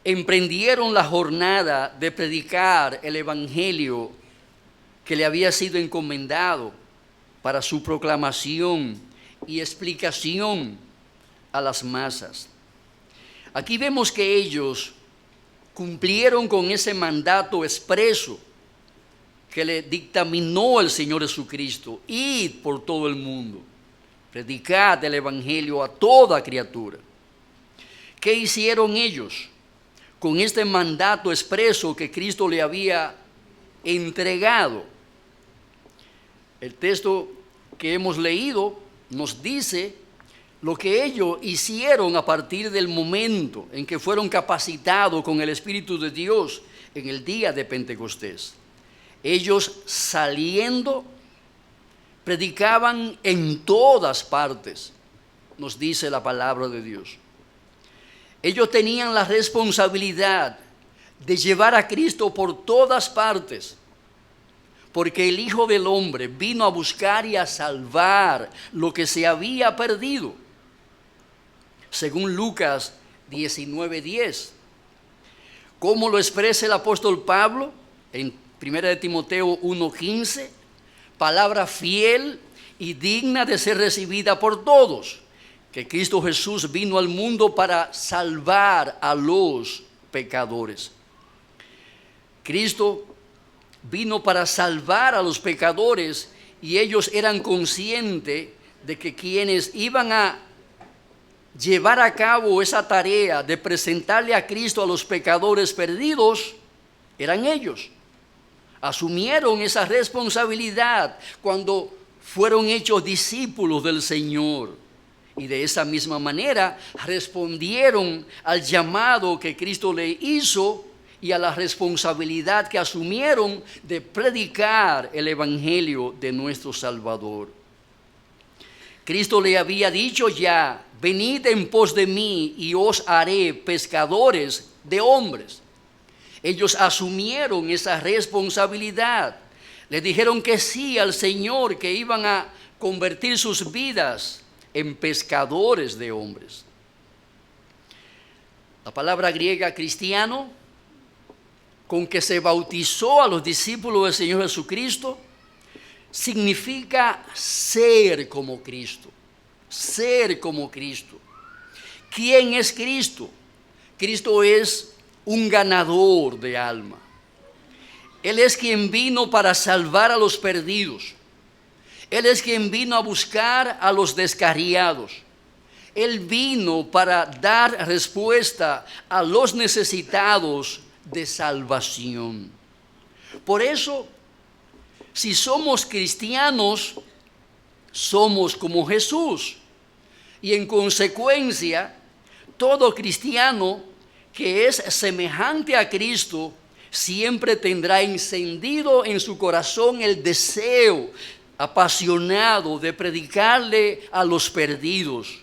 emprendieron la jornada de predicar el evangelio que le había sido encomendado para su proclamación y explicación a las masas. Aquí vemos que ellos cumplieron con ese mandato expreso que le dictaminó el Señor Jesucristo: id por todo el mundo, predicad el evangelio a toda criatura. ¿Qué hicieron ellos con este mandato expreso que Cristo le había entregado? El texto que hemos leído nos dice lo que ellos hicieron a partir del momento en que fueron capacitados con el Espíritu de Dios en el día de Pentecostés. Ellos, saliendo, predicaban en todas partes, nos dice la palabra de Dios. Ellos tenían la responsabilidad de llevar a Cristo por todas partes, porque el Hijo del Hombre vino a buscar y a salvar lo que se había perdido, según Lucas 19:10. ¿Cómo lo expresa el apóstol Pablo en 1 de Timoteo 1:15? Palabra fiel y digna de ser recibida por todos, que Cristo Jesús vino al mundo para salvar a los pecadores. Cristo vino para salvar a los pecadores, y ellos eran conscientes de que quienes iban a llevar a cabo esa tarea de presentarle a Cristo a los pecadores perdidos eran ellos. Asumieron esa responsabilidad cuando fueron hechos discípulos del Señor, y de esa misma manera respondieron al llamado que Cristo le hizo y a la responsabilidad que asumieron de predicar el evangelio de nuestro Salvador. Cristo le había dicho ya: venid en pos de mí y os haré pescadores de hombres. Ellos asumieron esa responsabilidad. Le dijeron que sí al Señor, que iban a convertir sus vidas en pescadores de hombres. La palabra griega cristiano, con que se bautizó a los discípulos del Señor Jesucristo, significa ser como Cristo. Ser como Cristo. ¿Quién es Cristo? Cristo es un ganador de alma. Él es quien vino para salvar a los perdidos. Él es quien vino a buscar a los descarriados. Él vino para dar respuesta a los necesitados de salvación. Por eso, si somos cristianos, somos como Jesús. Y en consecuencia, todo cristiano que es semejante a Cristo siempre tendrá encendido en su corazón el deseo apasionado de predicarle a los perdidos,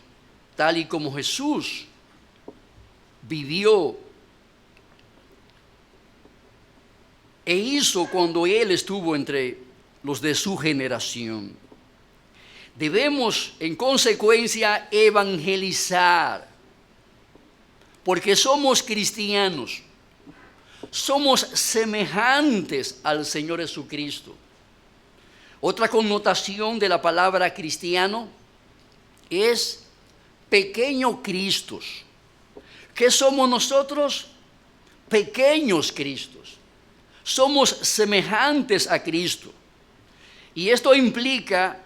tal y como Jesús vivió e hizo cuando Él estuvo entre los de su generación. Debemos, en consecuencia, evangelizar, porque somos cristianos, somos semejantes al Señor Jesucristo. Otra connotación de la palabra cristiano es pequeño Cristos. ¿Qué somos nosotros? Pequeños Cristos. Somos semejantes a Cristo. Y esto implica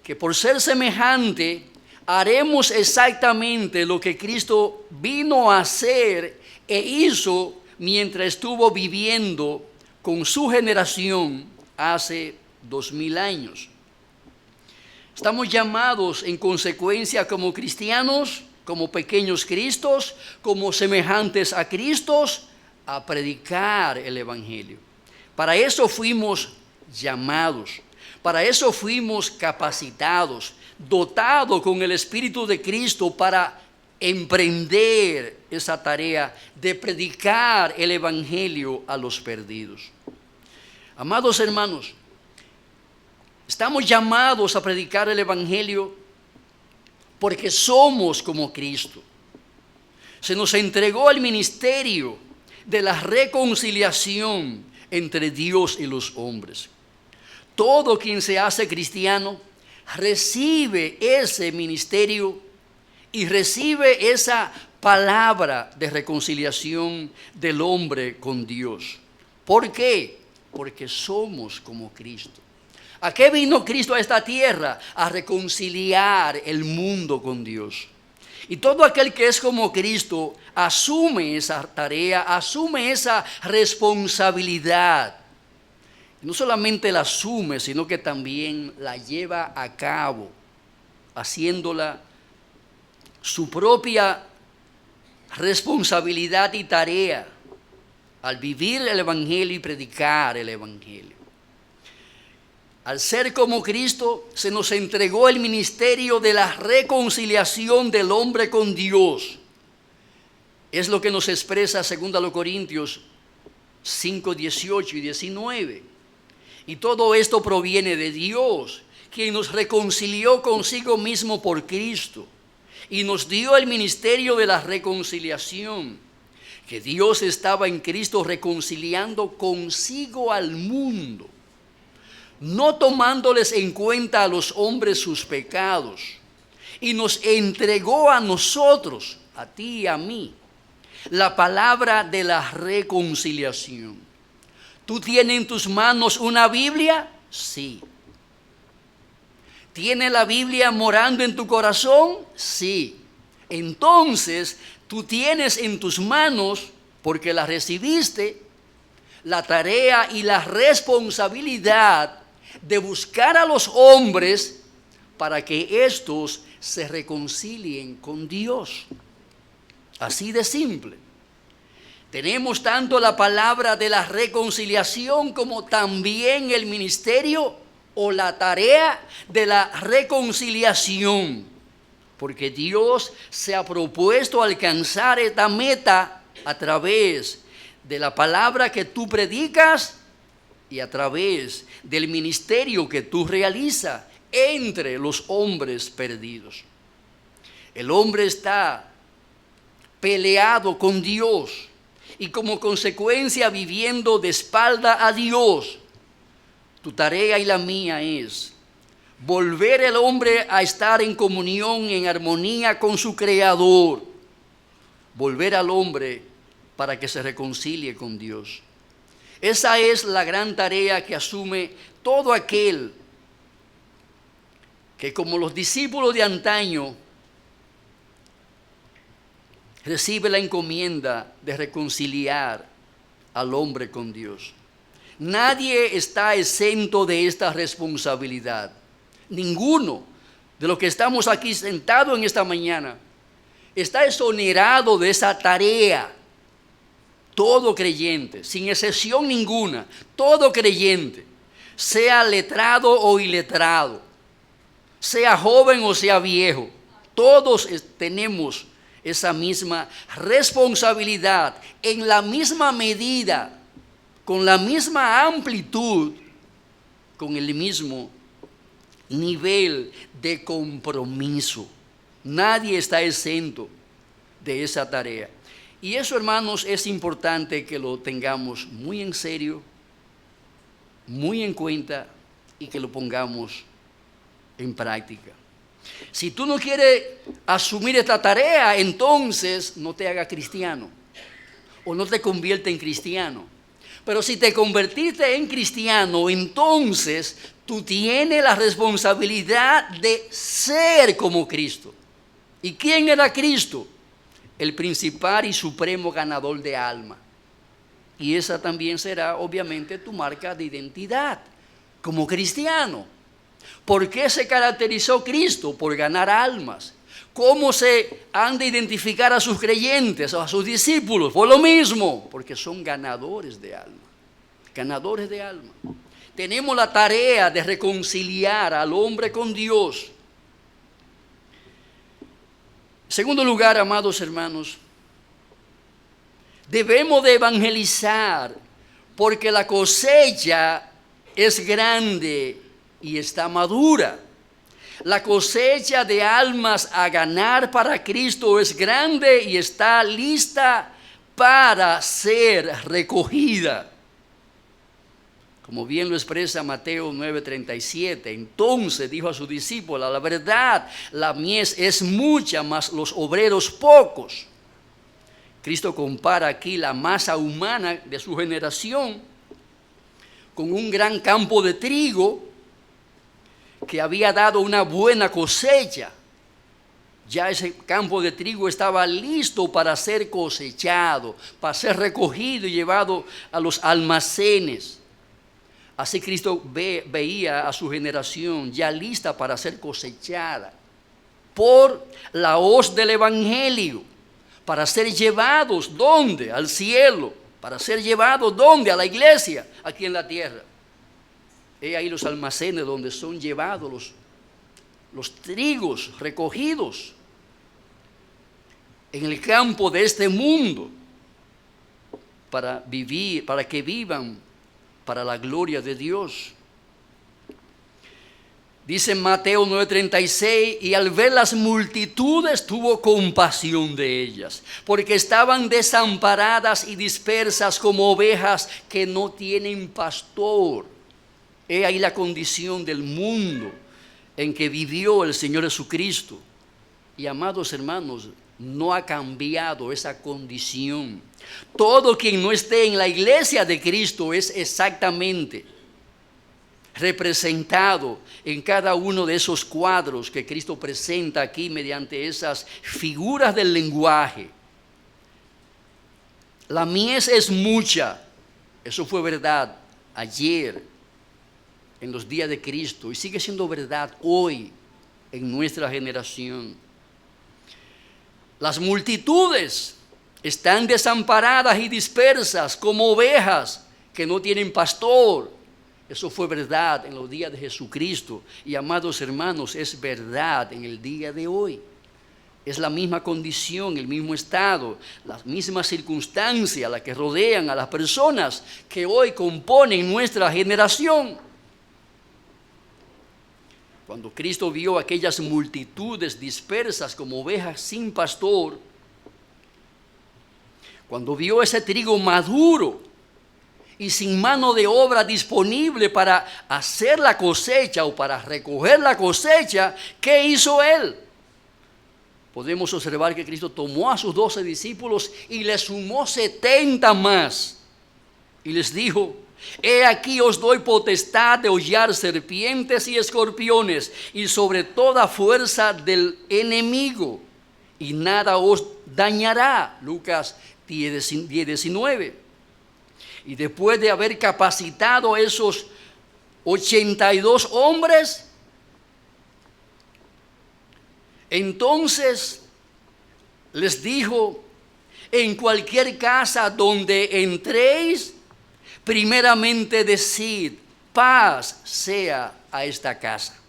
que por ser semejante, haremos exactamente lo que Cristo vino a hacer e hizo mientras estuvo viviendo con su generación hace 2000 años. Estamos llamados en consecuencia como cristianos, como pequeños Cristos, como semejantes a Cristos, a predicar el evangelio. Para eso fuimos llamados, para eso fuimos capacitados, dotados con el Espíritu de Cristo para emprender esa tarea de predicar el evangelio a los perdidos. Amados hermanos, estamos llamados a predicar el evangelio porque somos como Cristo. se nos entregó el ministerio de la reconciliación entre Dios y los hombres. Todo quien se hace cristiano recibe ese ministerio y recibe esa palabra de reconciliación del hombre con Dios. ¿Por qué? Porque somos como Cristo. ¿A qué vino Cristo a esta tierra? A reconciliar el mundo con Dios. Y todo aquel que es como Cristo asume esa tarea, asume esa responsabilidad. No solamente la asume, sino que también la lleva a cabo, haciéndola su propia responsabilidad y tarea al vivir el Evangelio y predicar el Evangelio. Al ser como Cristo, se nos entregó el ministerio de la reconciliación del hombre con Dios. Es lo que nos expresa 2 Corintios 5, 18 y 19. Y todo esto proviene de Dios, quien nos reconcilió consigo mismo por Cristo y nos dio el ministerio de la reconciliación, que Dios estaba en Cristo reconciliando consigo al mundo, no tomándoles en cuenta a los hombres sus pecados, y nos entregó a nosotros, a ti y a mí, la palabra de la reconciliación. ¿Tú tienes en tus manos una Biblia? Sí. ¿Tiene la Biblia morando en tu corazón? Sí. Entonces, tú tienes en tus manos, porque la recibiste, la tarea y la responsabilidad de buscar a los hombres para que éstos se reconcilien con Dios. Así de simple. Tenemos tanto la palabra de la reconciliación como también el ministerio o la tarea de la reconciliación, porque Dios se ha propuesto alcanzar esta meta a través de la palabra que tú predicas y a través del ministerio que tú realizas entre los hombres perdidos. El hombre está peleado con Dios y como consecuencia viviendo de espalda a Dios. Tu tarea y la mía es volver el hombre a estar en comunión, en armonía con su Creador. Volver al hombre para que se reconcilie con Dios. Esa es la gran tarea que asume todo aquel que, como los discípulos de antaño, recibe la encomienda de reconciliar al hombre con Dios. Nadie está exento de esta responsabilidad. Ninguno de los que estamos aquí sentados en esta mañana está exonerado de esa tarea. Todo creyente, sin excepción ninguna, todo creyente, sea letrado o iletrado, sea joven o sea viejo, todos tenemos esa misma responsabilidad en la misma medida, con la misma amplitud, con el mismo nivel de compromiso. Nadie está exento de esa tarea. Y eso, hermanos, es importante que lo tengamos muy en serio, muy en cuenta y que lo pongamos en práctica. Si tú no quieres asumir esta tarea, entonces no te hagas cristiano o no te conviertas en cristiano. Pero si te convertiste en cristiano, entonces tú tienes la responsabilidad de ser como Cristo. ¿Y quién era Cristo? El principal y supremo ganador de alma. Y esa también será obviamente tu marca de identidad como cristiano. ¿Por qué se caracterizó Cristo? Por ganar almas. ¿Cómo se han de identificar a sus creyentes o a sus discípulos? Por lo mismo, porque son ganadores de alma. Ganadores de alma. Tenemos la tarea de reconciliar al hombre con Dios. En segundo lugar, amados hermanos, debemos de evangelizar porque la cosecha es grande y está madura. La cosecha de almas a ganar para Cristo es grande y está lista para ser recogida. Como bien lo expresa Mateo 9:37, entonces dijo a sus discípulos: la verdad, la mies es mucha, mas los obreros pocos. Cristo compara aquí la masa humana de su generación con un gran campo de trigo que había dado una buena cosecha. Ya ese campo de trigo estaba listo para ser cosechado, para ser recogido y llevado a los almacenes. Así Cristo veía a su generación ya lista para ser cosechada por la hoz del Evangelio, para ser llevados, ¿dónde? Al cielo. Para ser llevados, ¿dónde? A la iglesia, aquí en la tierra. He ahí los almacenes donde son llevados los trigos recogidos en el campo de este mundo para vivir, para que vivan para la gloria de Dios. Dice Mateo 9:36, y al ver las multitudes tuvo compasión de ellas, porque estaban desamparadas y dispersas como ovejas que no tienen pastor. He ahí la condición del mundo en que vivió el Señor Jesucristo. Y amados hermanos, no ha cambiado esa condición. Todo quien no esté en la iglesia de Cristo es exactamente representado en cada uno de esos cuadros que Cristo presenta aquí mediante esas figuras del lenguaje. La mies es mucha, eso fue verdad ayer, en los días de Cristo, y sigue siendo verdad hoy en nuestra generación. Las multitudes están desamparadas y dispersas como ovejas que no tienen pastor. Eso fue verdad en los días de Jesucristo. Y amados hermanos, es verdad en el día de hoy. Es la misma condición, el mismo estado, las mismas circunstancias las que rodean a las personas que hoy componen nuestra generación. Cuando Cristo vio aquellas multitudes dispersas como ovejas sin pastor, cuando vio ese trigo maduro y sin mano de obra disponible para hacer la cosecha o para recoger la cosecha, ¿qué hizo Él? Podemos observar que Cristo tomó a sus 12 discípulos y les sumó 70 más. Y les dijo: he aquí os doy potestad de hollar serpientes y escorpiones y sobre toda fuerza del enemigo, y nada os dañará. Lucas 10:19. Y después de haber capacitado a esos 82 hombres, entonces les dijo: en cualquier casa donde entréis, primeramente decid: paz sea a esta casa.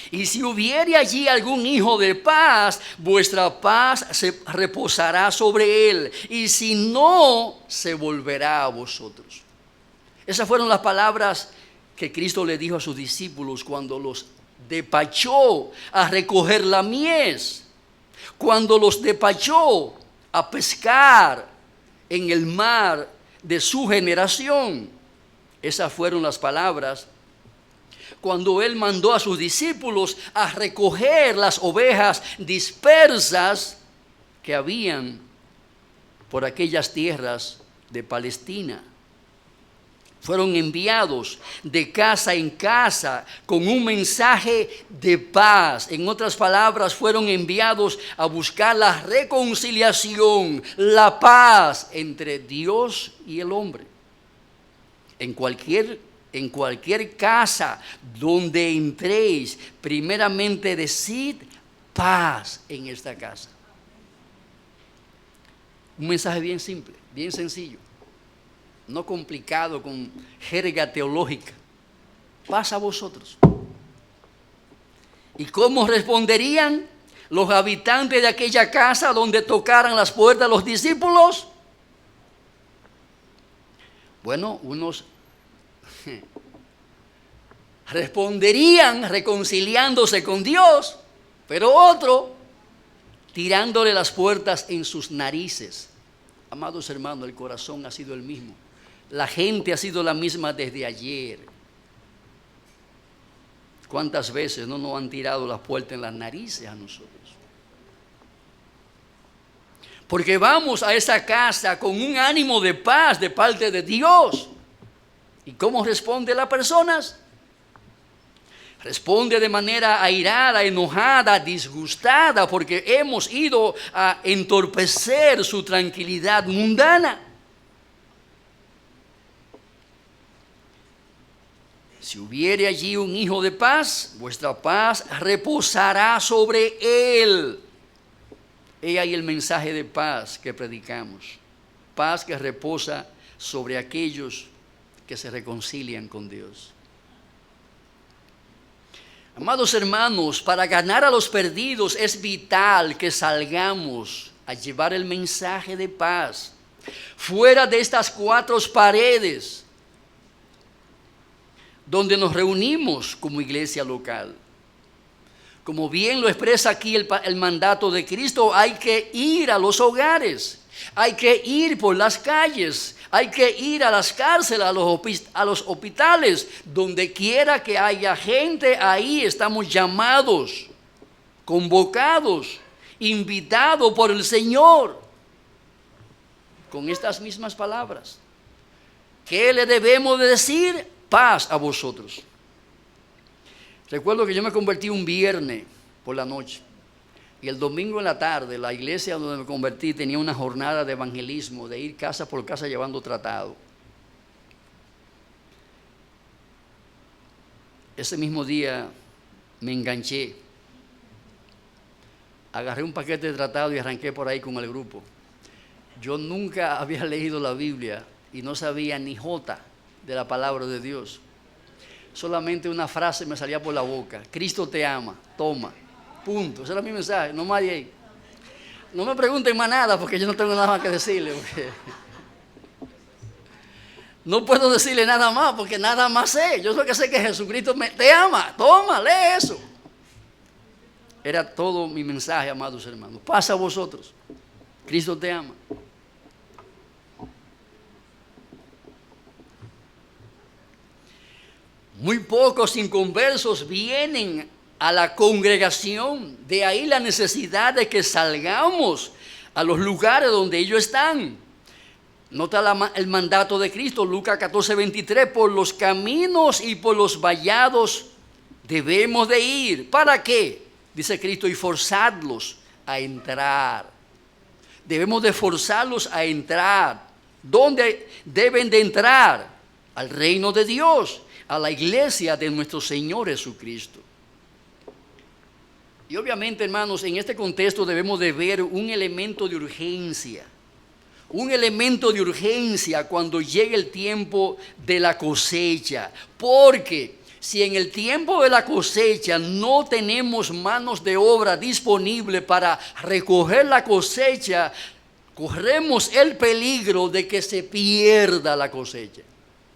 Y si hubiere allí algún hijo de paz, vuestra paz se reposará sobre él, y si no, se volverá a vosotros. Esas fueron las palabras que Cristo le dijo a sus discípulos cuando los despachó a recoger la mies, cuando los despachó a pescar en el mar de su generación. Esas fueron las palabras cuando Él mandó a sus discípulos a recoger las ovejas dispersas que habían por aquellas tierras de Palestina. Fueron enviados de casa en casa con un mensaje de paz. En otras palabras, fueron enviados a buscar la reconciliación, la paz entre Dios y el hombre. En cualquier casa donde entréis, primeramente decid: paz en esta casa. Un mensaje bien simple, bien sencillo, no complicado con jerga teológica. Paz a vosotros. ¿Y cómo responderían los habitantes de aquella casa donde tocaran las puertas los discípulos? Bueno, unos responderían reconciliándose con Dios, pero otro tirándole las puertas en sus narices. Amados hermanos, el corazón ha sido el mismo. La gente ha sido la misma desde ayer. ¿Cuántas veces no nos han tirado las puertas en las narices a nosotros? Porque vamos a esa casa con un ánimo de paz de parte de Dios. ¿Y cómo responde las personas? Responde de manera airada, enojada, disgustada, porque hemos ido a entorpecer su tranquilidad mundana. Si hubiere allí un hijo de paz, vuestra paz reposará sobre él. He ahí el mensaje de paz que predicamos. Paz que reposa sobre aquellos que se reconcilian con Dios. Amados hermanos, para ganar a los perdidos es vital que salgamos a llevar el mensaje de paz fuera de estas 4 paredes donde nos reunimos como iglesia local. Como bien lo expresa aquí el mandato de Cristo, hay que ir a los hogares, hay que ir por las calles, hay que ir a las cárceles, a los hospitales, donde quiera que haya gente, ahí estamos llamados, convocados, invitados por el Señor, con estas mismas palabras. ¿Qué le debemos de decir? Paz a vosotros. Recuerdo que yo me convertí un viernes por la noche y el domingo en la tarde la iglesia donde me convertí tenía una jornada de evangelismo, de ir casa por casa llevando tratado. Ese mismo día me enganché, agarré un paquete de tratado y arranqué por ahí con el grupo. Yo nunca había leído la Biblia y no sabía ni jota de la palabra de Dios. Solamente una frase me salía por la boca: Cristo te ama, toma, punto. Ese era mi mensaje, no más de ahí. No me pregunten más nada porque yo no tengo nada más que decirle. No puedo decirle nada más porque nada más sé. Yo lo que sé que Jesucristo te ama, toma, lee eso. Era todo mi mensaje, amados hermanos. Paz a vosotros, Cristo te ama. Muy pocos inconversos vienen a la congregación. De ahí la necesidad de que salgamos a los lugares donde ellos están. Nota el mandato de Cristo, Lucas 14:23, por los caminos y por los vallados debemos de ir. ¿Para qué? Dice Cristo, y forzadlos a entrar. Debemos de forzarlos a entrar. ¿Dónde deben de entrar? Al reino de Dios, a la iglesia de nuestro Señor Jesucristo. Y obviamente, hermanos, en este contexto debemos de ver un elemento de urgencia. Un elemento de urgencia cuando llegue el tiempo de la cosecha. Porque si en el tiempo de la cosecha no tenemos manos de obra disponibles para recoger la cosecha, corremos el peligro de que se pierda la cosecha.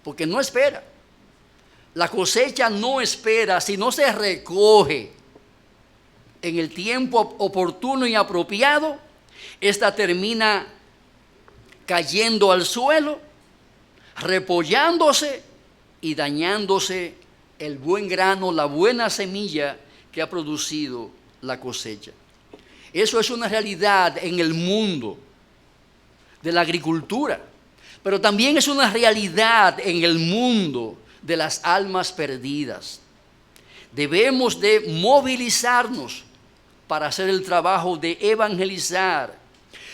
Porque no espera. La cosecha no espera, si no se recoge en el tiempo oportuno y apropiado, esta termina cayendo al suelo, repollándose y dañándose el buen grano, la buena semilla que ha producido la cosecha. Eso es una realidad en el mundo de la agricultura, pero también es una realidad en el mundo de las almas perdidas. Debemos de movilizarnos para hacer el trabajo de evangelizar,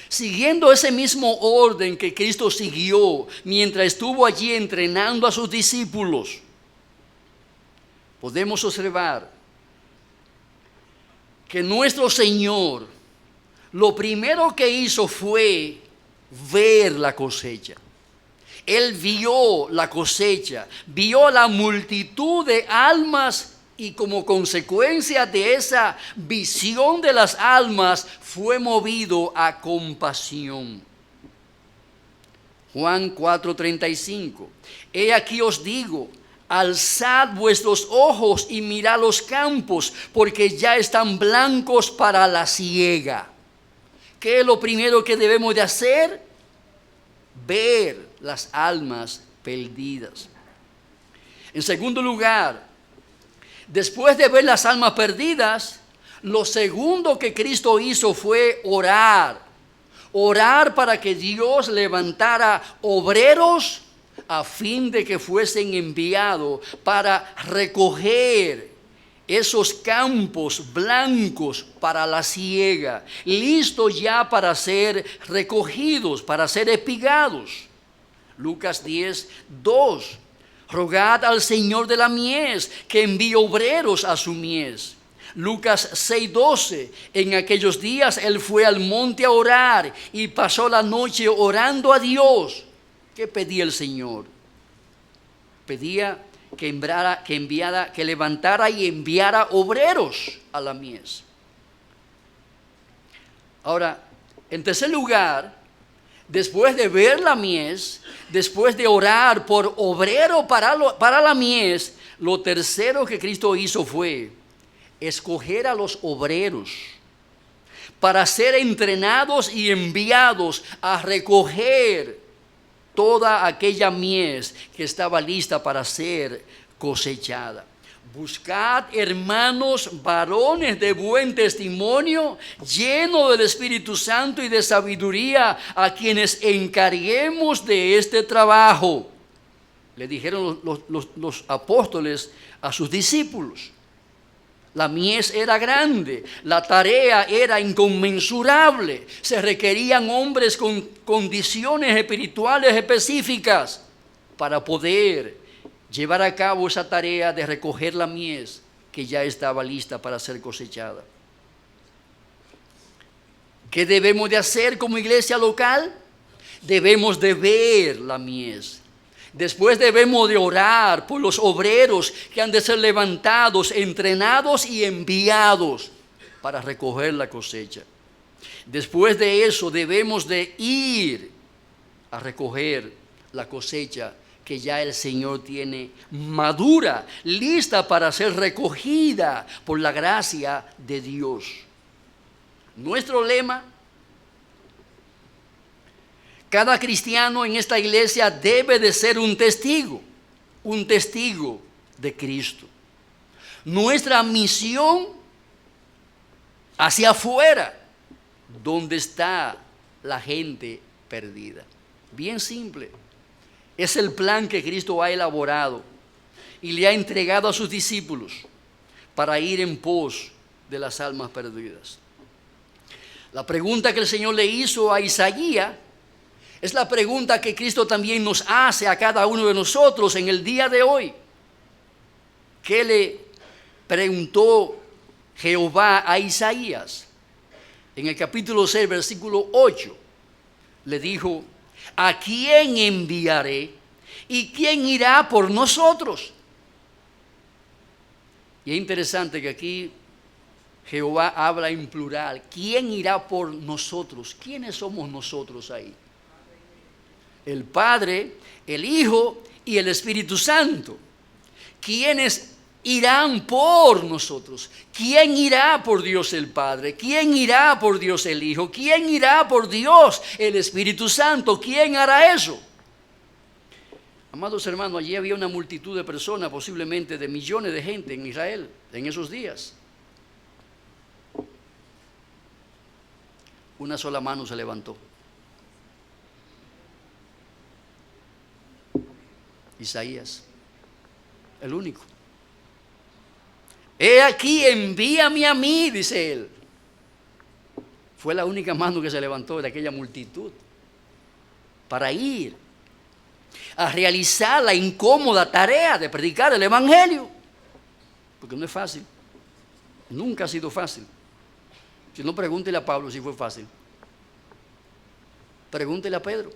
siguiendo ese mismo orden que Cristo siguió mientras estuvo allí entrenando a sus discípulos. Podemos observar que nuestro Señor lo primero que hizo fue ver la cosecha. Él vio la cosecha, vio la multitud de almas y como consecuencia de esa visión de las almas fue movido a compasión. Juan 4:35. He aquí os digo, alzad vuestros ojos y mirad los campos, porque ya están blancos para la siega. ¿Qué es lo primero que debemos de hacer? Ver las almas perdidas. En segundo lugar, después de ver las almas perdidas, lo segundo que Cristo hizo fue orar. Orar para que Dios levantara obreros a fin de que fuesen enviados para recoger esos campos blancos para la siega, listos ya para ser recogidos, para ser espigados. Lucas 10:2. Rogad al Señor de la mies que envíe obreros a su mies. Lucas 6:12. En aquellos días él fue al monte a orar y pasó la noche orando a Dios. ¿Qué pedía el Señor? Pedía que levantara y enviara obreros a la mies. Ahora, en tercer lugar, después de ver la mies, después de orar por obrero para la mies, lo tercero que Cristo hizo fue escoger a los obreros para ser entrenados y enviados a recoger toda aquella mies que estaba lista para ser cosechada. Buscad, hermanos, varones de buen testimonio, llenos del Espíritu Santo y de sabiduría, a quienes encarguemos de este trabajo. Le dijeron los apóstoles a sus discípulos. La mies era grande, la tarea era inconmensurable, se requerían hombres con condiciones espirituales específicas para poder llevar a cabo esa tarea de recoger la mies que ya estaba lista para ser cosechada. ¿Qué debemos de hacer como iglesia local? Debemos de ver la mies. Después debemos de orar por los obreros que han de ser levantados, entrenados y enviados para recoger la cosecha. Después de eso debemos de ir a recoger la cosecha que ya el Señor tiene madura, lista para ser recogida por la gracia de Dios. Nuestro lema: cada cristiano en esta iglesia debe de ser un testigo de Cristo. Nuestra misión hacia afuera, donde está la gente perdida. Bien simple. Es el plan que Cristo ha elaborado y le ha entregado a sus discípulos para ir en pos de las almas perdidas. La pregunta que el Señor le hizo a Isaías es la pregunta que Cristo también nos hace a cada uno de nosotros en el día de hoy. ¿Qué le preguntó Jehová a Isaías? En el capítulo 6, versículo 8, le dijo: ¿a quién enviaré? ¿Y quién irá por nosotros? Y es interesante que aquí Jehová habla en plural. ¿Quién irá por nosotros? ¿Quiénes somos nosotros ahí? El Padre, el Hijo y el Espíritu Santo. ¿Quiénes irán por nosotros? ¿Quién irá por Dios el Padre? ¿Quién irá por Dios el Hijo? ¿Quién irá por Dios el Espíritu Santo? ¿Quién hará eso? Amados hermanos, allí había una multitud de personas, posiblemente de millones de gente en Israel en esos días. Una sola mano se levantó. Isaías, el único. He aquí, envíame a mí, dice él. Fue la única mano que se levantó de aquella multitud para ir a realizar la incómoda tarea de predicar el Evangelio, porque no es fácil, nunca ha sido fácil. Si no, pregúntele a Pablo si fue fácil, pregúntele a Pedro,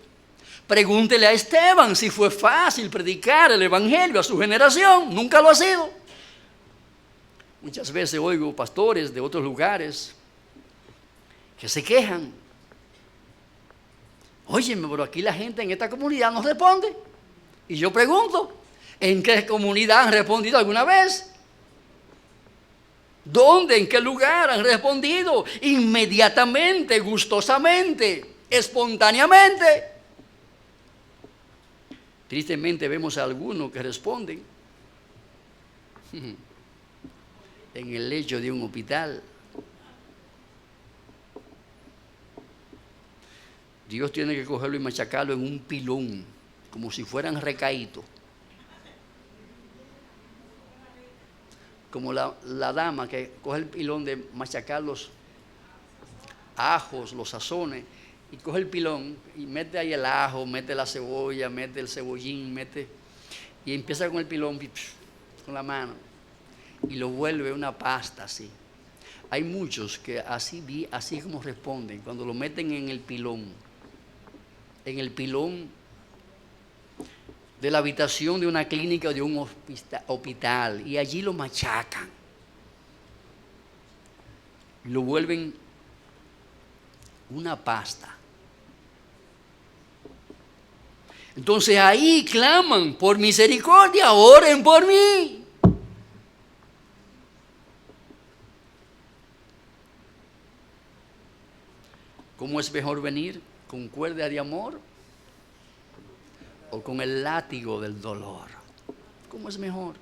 pregúntele a Esteban si fue fácil predicar el Evangelio a su generación. Nunca lo ha sido. Muchas veces oigo pastores de otros lugares que se quejan: óyeme, pero aquí la gente en esta comunidad no responde. Y yo pregunto: ¿En qué comunidad han respondido alguna vez? ¿Dónde? ¿En qué lugar han respondido? Inmediatamente, gustosamente, espontáneamente. Tristemente vemos a algunos que responden en el lecho de un hospital. Dios tiene que cogerlo y machacarlo en un pilón, como si fueran recaídos. Como la dama que coge el pilón de machacar los ajos, los sazones, y coge el pilón y mete ahí el ajo, mete la cebolla, mete el cebollín, y empieza con el pilón, con la mano, y lo vuelve una pasta así. Hay muchos que así como responden, cuando lo meten en el pilón de la habitación de una clínica o de un hospital, y allí lo machacan, lo vuelven una pasta. Entonces ahí claman por misericordia, oren por mí. ¿Cómo es mejor venir? ¿Con cuerda de amor o con el látigo del dolor? ¿Cómo es mejor?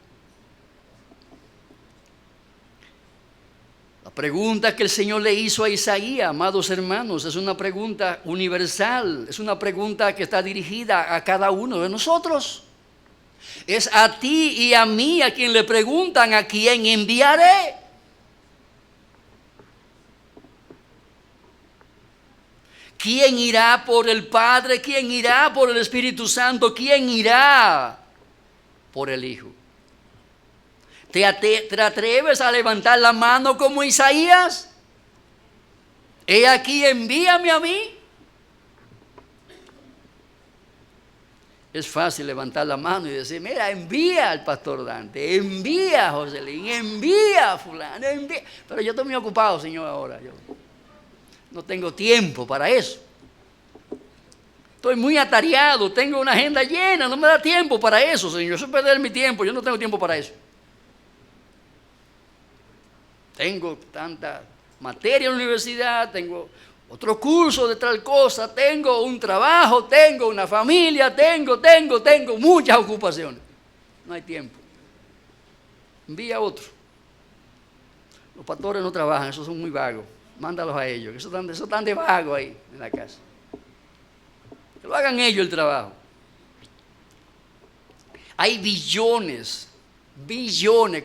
La pregunta que el Señor le hizo a Isaías, amados hermanos, es una pregunta universal, es una pregunta que está dirigida a cada uno de nosotros. Es a ti y a mí a quien le preguntan: ¿a quién enviaré? ¿Quién irá por el Padre? ¿Quién irá por el Espíritu Santo? ¿Quién irá por el Hijo? ¿Te atreves a levantar la mano como Isaías? He aquí, envíame a mí. Es fácil levantar la mano y decir: mira, envía al pastor Dante, envía a Joselín, envía a fulano, envía. Pero yo estoy muy ocupado, Señor, ahora. Yo no tengo tiempo para eso. Estoy muy atareado, tengo una agenda llena, no me da tiempo para eso, Señor. Eso es perder mi tiempo, yo no tengo tiempo para eso. Tengo tanta materia en la universidad, tengo otro curso de tal cosa, tengo un trabajo, tengo una familia, tengo muchas ocupaciones. No hay tiempo. Envía a otro. Los pastores no trabajan, esos son muy vagos. Mándalos a ellos, que esos están de vago ahí en la casa. Que lo hagan ellos el trabajo. Hay billones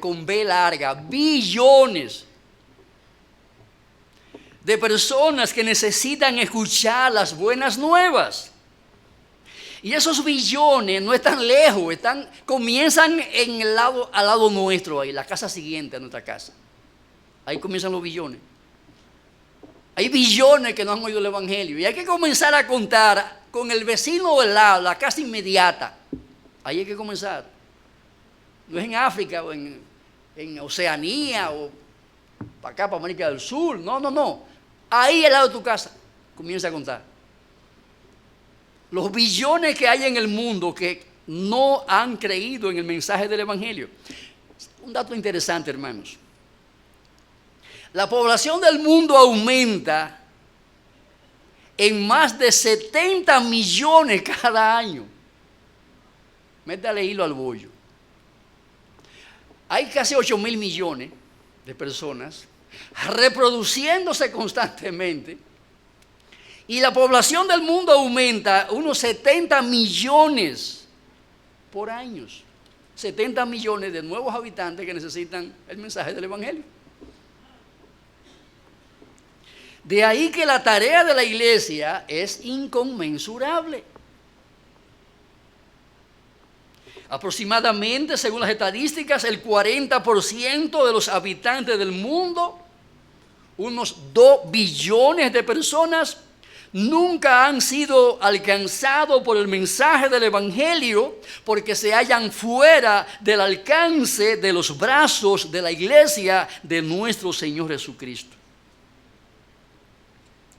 con B larga, billones de personas que necesitan escuchar las buenas nuevas. Y esos billones no están lejos, comienzan al lado nuestro, ahí, la casa siguiente a nuestra casa. Ahí comienzan los billones. Hay billones que no han oído el Evangelio. Y hay que comenzar a contar con el vecino del lado, la casa inmediata. Ahí hay que comenzar. No es en África o en Oceanía o para acá, para América del Sur. No. Ahí al lado de tu casa. Comienza a contar. Los billones que hay en el mundo que no han creído en el mensaje del Evangelio. Un dato interesante, hermanos. La población del mundo aumenta en más de 70 millones cada año. Métale hilo al bollo. Hay casi 8.000 millones de personas reproduciéndose constantemente. Y la población del mundo aumenta unos 70 millones por año. 70 millones de nuevos habitantes que necesitan el mensaje del Evangelio. De ahí que la tarea de la iglesia es inconmensurable. Aproximadamente, según las estadísticas, el 40% de los habitantes del mundo, unos 2 billones de personas, nunca han sido alcanzados por el mensaje del Evangelio porque se hallan fuera del alcance de los brazos de la iglesia de nuestro Señor Jesucristo.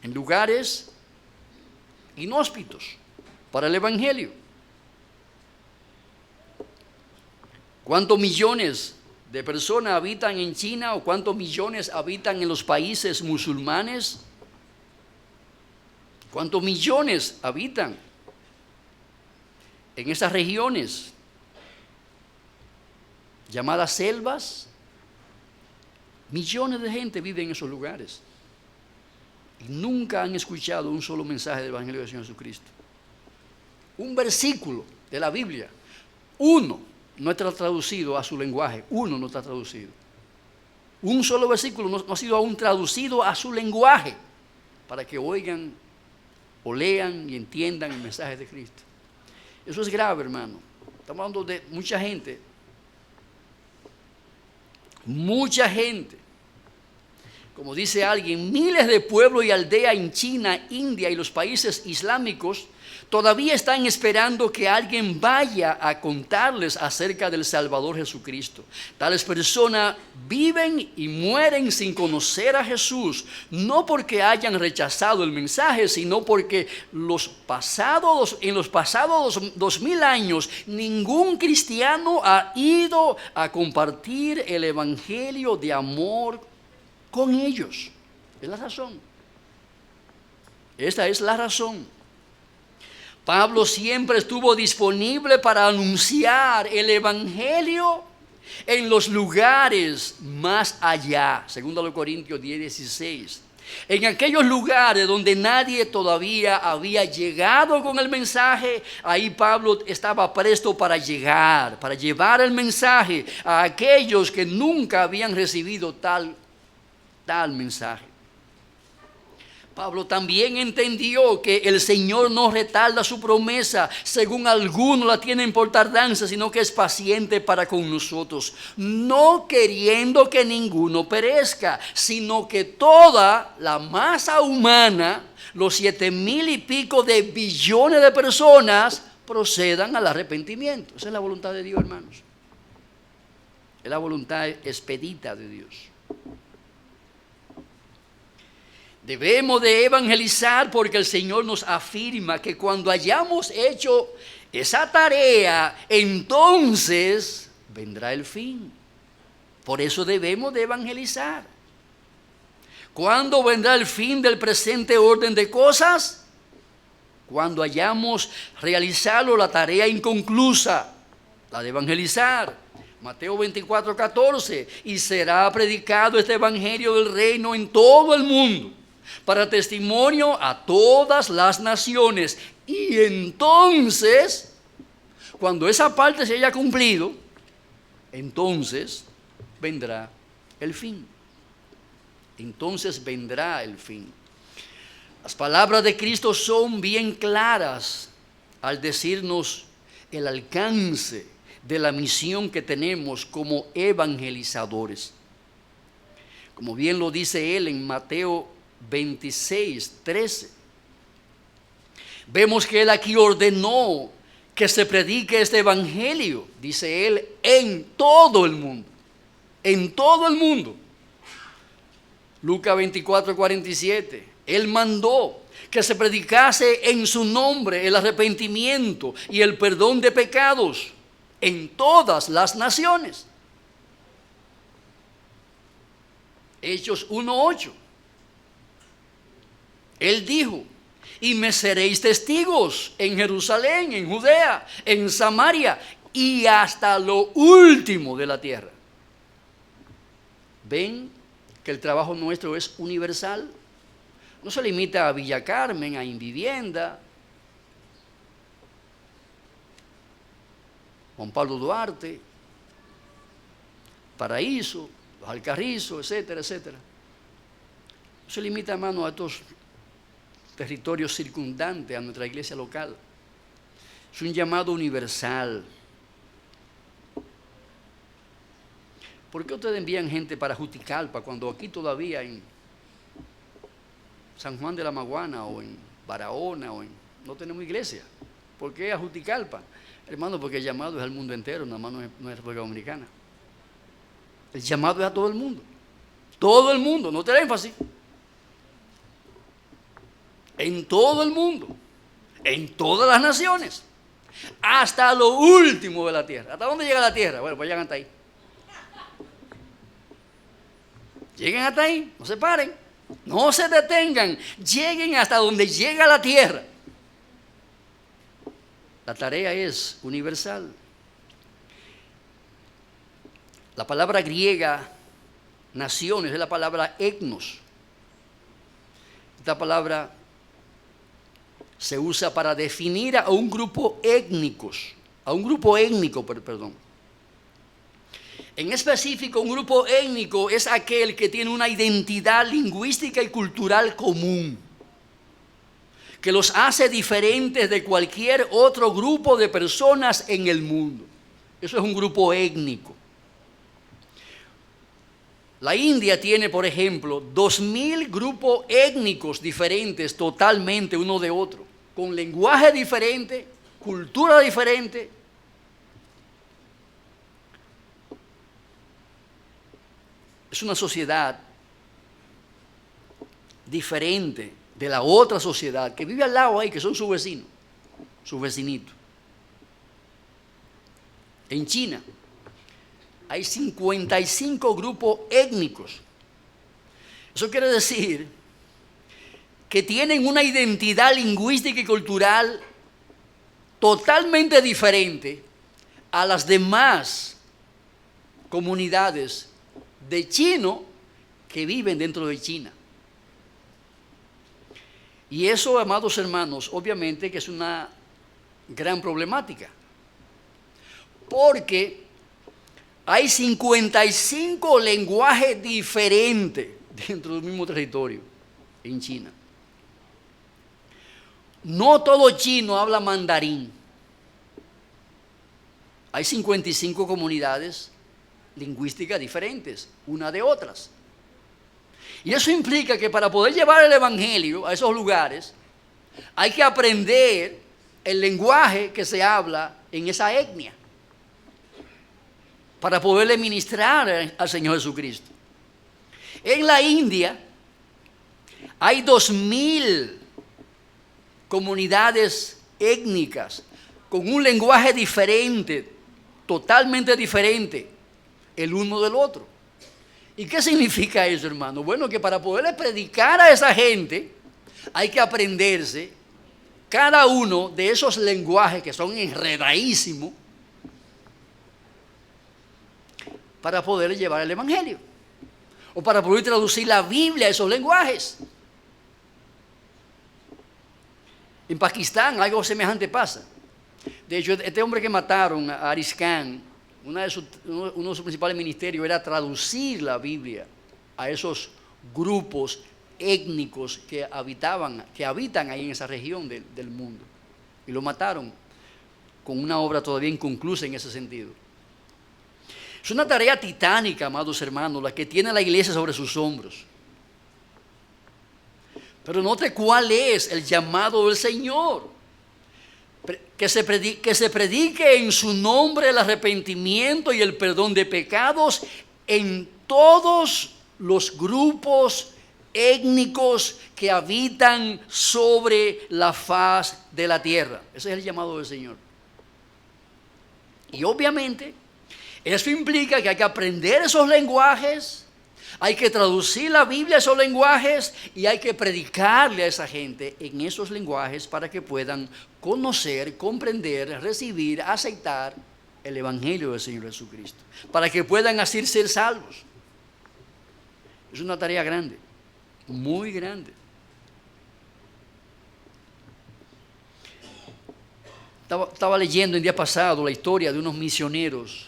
En lugares inhóspitos para el Evangelio. ¿Cuántos millones de personas habitan en China o cuántos millones habitan en los países musulmanes? ¿Cuántos millones habitan en esas regiones llamadas selvas? Millones de gente viven en esos lugares y nunca han escuchado un solo mensaje del Evangelio del Señor Jesucristo. Un versículo de la Biblia, uno, no está traducido a su lenguaje, uno no está traducido. Un solo versículo no ha sido aún traducido a su lenguaje para que oigan o lean y entiendan el mensaje de Cristo. Eso es grave, hermano. Estamos hablando de mucha gente. Mucha gente. Como dice alguien, miles de pueblos y aldeas en China, India y los países islámicos todavía están esperando que alguien vaya a contarles acerca del Salvador Jesucristo. Tales personas viven y mueren sin conocer a Jesús, no porque hayan rechazado el mensaje, sino porque en los pasados 2000 años, ningún cristiano ha ido a compartir el evangelio de amor con ellos. Es la razón. Esta es la razón. Pablo siempre estuvo disponible para anunciar el evangelio en los lugares más allá. 2 Corintios 10:16. En aquellos lugares donde nadie todavía había llegado con el mensaje, ahí Pablo estaba presto para llegar, para llevar el mensaje a aquellos que nunca habían recibido tal mensaje. Pablo también entendió que el Señor no retarda su promesa, según algunos la tienen por tardanza, sino que es paciente para con nosotros, no queriendo que ninguno perezca, sino que toda la masa humana, los 7,000 y pico de billones de personas, procedan al arrepentimiento. Esa es la voluntad de Dios, hermanos. Es la voluntad expedita de Dios. Debemos de evangelizar porque el Señor nos afirma que cuando hayamos hecho esa tarea, entonces vendrá el fin. Por eso debemos de evangelizar. ¿Cuándo vendrá el fin del presente orden de cosas? Cuando hayamos realizado la tarea inconclusa, la de evangelizar. Mateo 24:14, y será predicado este evangelio del reino en todo el mundo, para testimonio a todas las naciones. Y entonces, cuando esa parte se haya cumplido, entonces vendrá el fin. Entonces vendrá el fin. Las palabras de Cristo son bien claras al decirnos el alcance de la misión que tenemos como evangelizadores. Como bien lo dice él en Mateo 26:13. Vemos que él aquí ordenó que se predique este evangelio, dice él, en todo el mundo. En todo el mundo. Lucas 24:47. Él mandó que se predicase en su nombre el arrepentimiento y el perdón de pecados en todas las naciones. Hechos 1:8. Él dijo, y me seréis testigos en Jerusalén, en Judea, en Samaria y hasta lo último de la tierra. ¿Ven que el trabajo nuestro es universal? No se limita a Villa Carmen, a Invivienda, Juan Pablo Duarte, Paraíso, Los Alcarrizos, etcétera, etcétera. No se limita, hermano, a estos territorios circundantes a nuestra iglesia local. Es un llamado universal. ¿Por qué ustedes envían gente para Juticalpa cuando aquí todavía en San Juan de la Maguana o en Barahona no tenemos iglesia? ¿Por qué a Juticalpa? Hermano, porque el llamado es al mundo entero, nada más no es República Dominicana. El llamado es a todo el mundo. Todo el mundo, no te da énfasis. En todo el mundo, en todas las naciones. hasta lo último de la tierra. ¿Hasta dónde llega la tierra? Bueno, pues llegan hasta ahí. Lleguen hasta ahí, no se paren, no se detengan, lleguen hasta donde llega la tierra. La tarea es universal. La palabra griega, naciones, es la palabra etnos. Esta palabra se usa para definir a un grupo étnico, perdón. En específico, un grupo étnico es aquel que tiene una identidad lingüística y cultural común, que los hace diferentes de cualquier otro grupo de personas en el mundo. Eso es un grupo étnico. La India tiene, por ejemplo, 2000 grupos étnicos diferentes totalmente uno de otro, con lenguaje diferente, cultura diferente. Es una sociedad diferente de la otra sociedad que vive al lado ahí, que son sus vecinos, sus vecinitos. En China hay 55 grupos étnicos. Eso quiere decir que tienen una identidad lingüística y cultural totalmente diferente a las demás comunidades de chinos que viven dentro de China. Y eso, amados hermanos, obviamente que es una gran problemática, porque hay 55 lenguajes diferentes dentro del mismo territorio en China. No todo chino habla mandarín. Hay 55 comunidades lingüísticas diferentes, una de otras. Y eso implica que para poder llevar el evangelio a esos lugares, hay que aprender el lenguaje que se habla en esa etnia, para poderle ministrar al Señor Jesucristo. En la India hay 2000 comunidades étnicas con un lenguaje diferente, totalmente diferente el uno del otro. ¿Y qué significa eso, hermano? Bueno, que para poderle predicar a esa gente hay que aprenderse cada uno de esos lenguajes que son enredadísimos para poder llevar el evangelio o para poder traducir la Biblia a esos lenguajes. En Pakistán algo semejante pasa. De hecho, este hombre que mataron, a Aris Khan, uno de sus principales ministerios era traducir la Biblia a esos grupos étnicos que habitan ahí en esa región del mundo. Y lo mataron con una obra todavía inconclusa en ese sentido. Es una tarea titánica, amados hermanos, la que tiene la iglesia sobre sus hombros. Pero note cuál es el llamado del Señor. Que se predique en su nombre el arrepentimiento y el perdón de pecados en todos los grupos étnicos que habitan sobre la faz de la tierra. Ese es el llamado del Señor. Y obviamente eso implica que hay que aprender esos lenguajes, hay que traducir la Biblia a esos lenguajes y hay que predicarle a esa gente en esos lenguajes para que puedan conocer, comprender, recibir, aceptar el Evangelio del Señor Jesucristo, para que puedan así ser salvos. Es una tarea grande, muy grande. Estaba leyendo el día pasado la historia de unos misioneros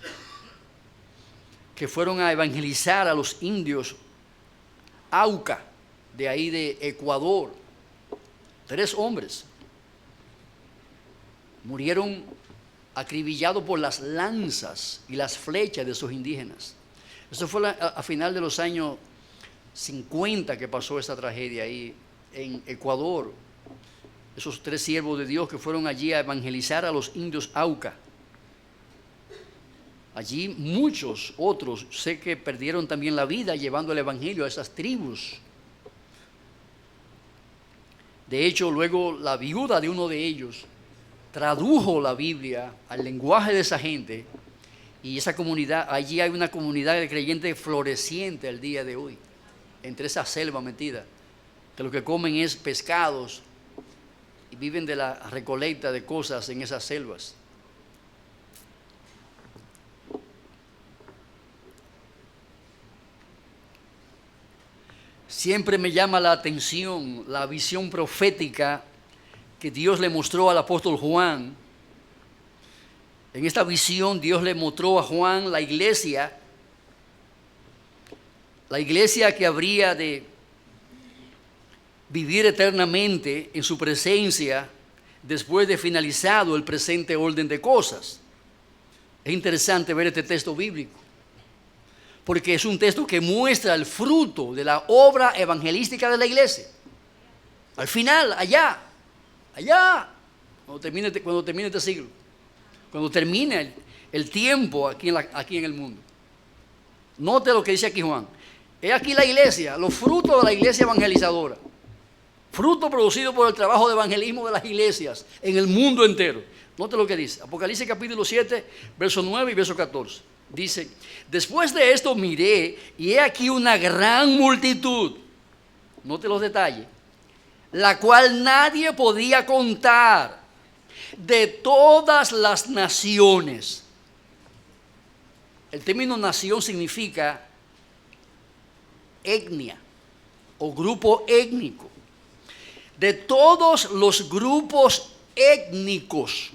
que fueron a evangelizar a los indios Auca, de ahí de Ecuador. 3 hombres murieron acribillados por las lanzas y las flechas de esos indígenas. Eso fue a final de los años 50 que pasó esa tragedia ahí en Ecuador. Esos 3 siervos de Dios que fueron allí a evangelizar a los indios Auca. Allí muchos otros sé que perdieron también la vida llevando el evangelio a esas tribus. De hecho, luego la viuda de uno de ellos tradujo la Biblia al lenguaje de esa gente, y esa comunidad, allí hay una comunidad de creyentes floreciente al día de hoy, entre esa selva metida, que lo que comen es pescados y viven de la recolecta de cosas en esas selvas. Siempre me llama la atención la visión profética que Dios le mostró al apóstol Juan. En esta visión Dios le mostró a Juan la iglesia que habría de vivir eternamente en su presencia después de finalizado el presente orden de cosas. Es interesante ver este texto bíblico, porque es un texto que muestra el fruto de la obra evangelística de la iglesia. Al final, allá, cuando termine este siglo, cuando termine el tiempo aquí en el mundo. Note lo que dice aquí Juan. He aquí la iglesia, los frutos de la iglesia evangelizadora. Fruto producido por el trabajo de evangelismo de las iglesias en el mundo entero. Note lo que dice. Apocalipsis capítulo 7, verso 9 y verso 14. Dice, después de esto miré y he aquí una gran multitud. Note los detalles. La cual nadie podía contar, de todas las naciones. El término nación significa etnia o grupo étnico. De todos los grupos étnicos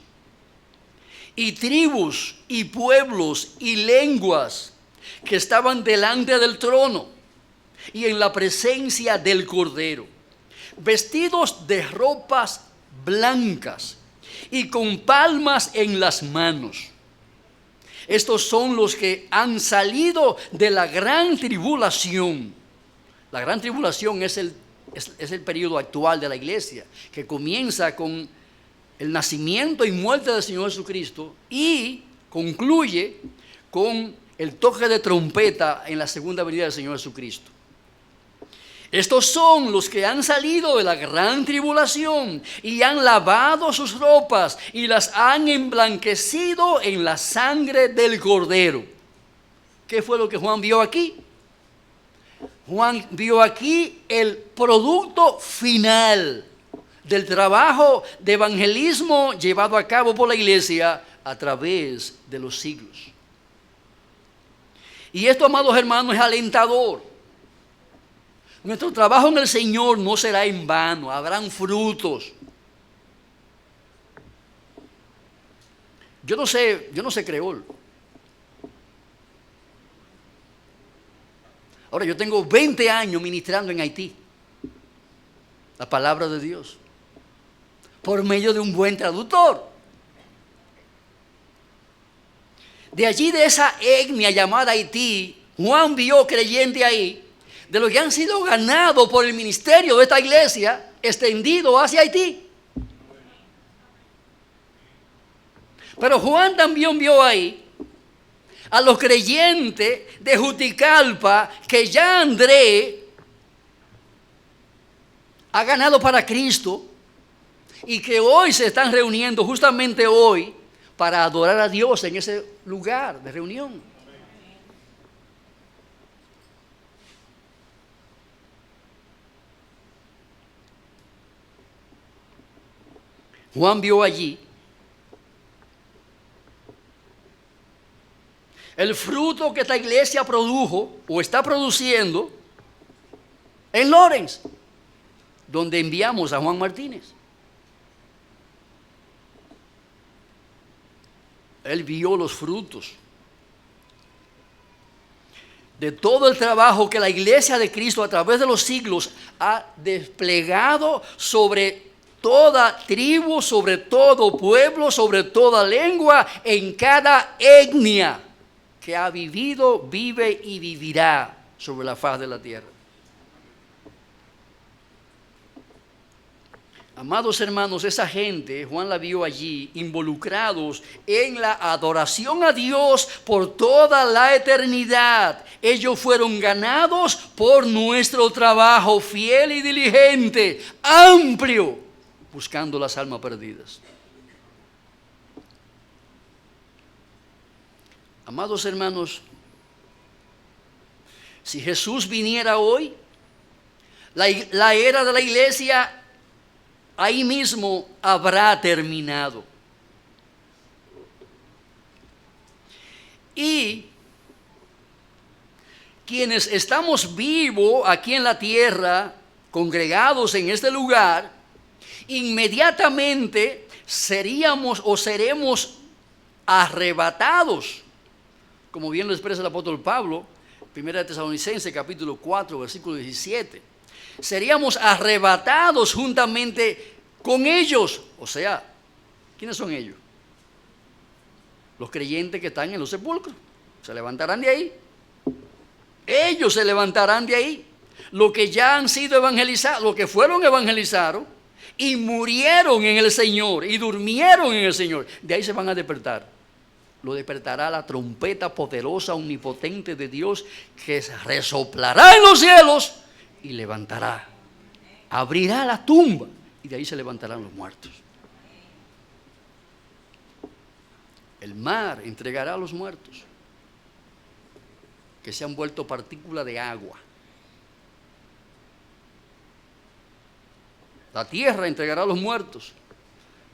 y tribus y pueblos y lenguas que estaban delante del trono y en la presencia del Cordero, vestidos de ropas blancas y con palmas en las manos. Estos son los que han salido de la gran tribulación. La gran tribulación es el periodo actual de la iglesia, que comienza con el nacimiento y muerte del Señor Jesucristo y concluye con el toque de trompeta en la segunda venida del Señor Jesucristo. Estos son los que han salido de la gran tribulación y han lavado sus ropas y las han emblanquecido en la sangre del Cordero. ¿Qué fue lo que Juan vio aquí? Juan vio aquí el producto final del trabajo de evangelismo llevado a cabo por la iglesia a través de los siglos. Y esto, amados hermanos, es alentador. Nuestro trabajo en el Señor no será en vano, habrán frutos. Yo no sé creol. Ahora, yo tengo 20 años ministrando en Haití la palabra de Dios por medio de un buen traductor. De allí, de esa etnia llamada Haití, Juan vio creyente ahí, de los que han sido ganados por el ministerio de esta iglesia, extendido hacia Haití. Pero Juan también vio ahí a los creyentes de Juticalpa, que ya André ha ganado para Cristo y que hoy se están reuniendo, justamente hoy, para adorar a Dios en ese lugar de reunión. Juan vio allí el fruto que esta iglesia produjo o está produciendo en Lawrence, donde enviamos a Juan Martínez. Él vio los frutos de todo el trabajo que la iglesia de Cristo a través de los siglos ha desplegado sobre toda tribu, sobre todo pueblo, sobre toda lengua, en cada etnia que ha vivido, vive y vivirá sobre la faz de la tierra. Amados hermanos, esa gente, Juan la vio allí, involucrados en la adoración a Dios por toda la eternidad. Ellos fueron ganados por nuestro trabajo fiel y diligente, amplio, buscando las almas perdidas. Amados hermanos, si Jesús viniera hoy, la era de la iglesia ahí mismo habrá terminado. Y quienes estamos vivos aquí en la tierra, congregados en este lugar, inmediatamente seríamos o seremos arrebatados, como bien lo expresa el apóstol Pablo, 1 Tesalonicenses capítulo 4, versículo 17. Seríamos arrebatados juntamente con ellos. O sea, ¿quiénes son ellos? Los creyentes que están en los sepulcros. Se levantarán de ahí. Ellos se levantarán de ahí. Los que ya han sido evangelizados, los que fueron evangelizados y murieron en el Señor y durmieron en el Señor, de ahí se van a despertar. Lo despertará la trompeta poderosa, omnipotente de Dios, que resoplará en los cielos y levantará, abrirá la tumba y de ahí se levantarán los muertos. El mar entregará a los muertos que se han vuelto partícula de agua. La tierra entregará a los muertos